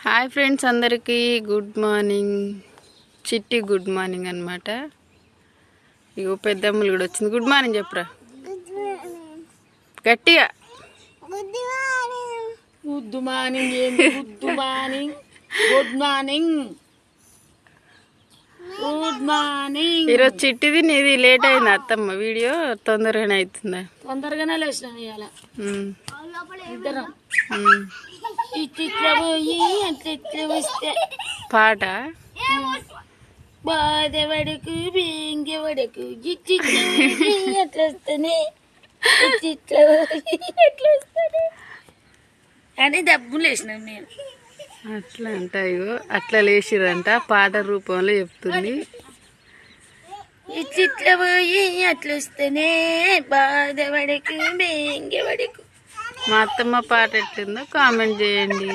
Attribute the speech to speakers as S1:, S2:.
S1: Hi friends, అందరికీ good morning. చిట్టి good morning అన్నమాట. ఇగో పెద్దమ్మలు కూడా వచ్చింది. గుడ్ మార్నింగ్ చెప్పురా గట్టిగా.
S2: గుడ్ మార్నింగ్ ఏంది? Good morning, good morning, good morning.
S1: ఈరోజు చిట్టిది నీది లేట్ అయింది అత్తమ్మ. వీడియో తొందరగానే అవుతుందా?
S2: తొందరగానే లేచినాం ఇవాళ ఇద్దరం.
S1: పాట
S2: బాధవడకు బీంగవడకు ఎట్లొస్తానే అని డబ్బులు వేసినాం నేను.
S1: అట్లా అంట. ఇగో అట్లా లేచిరంట, పాట రూపంలో చెప్తుంది.
S2: ఇట్లా పోయి అట్లొస్తేనే బాధవడకు బీంగవడకు.
S1: మా అత్తమ్మ పాట ఎట్లుందో కామెంట్ చేయండి.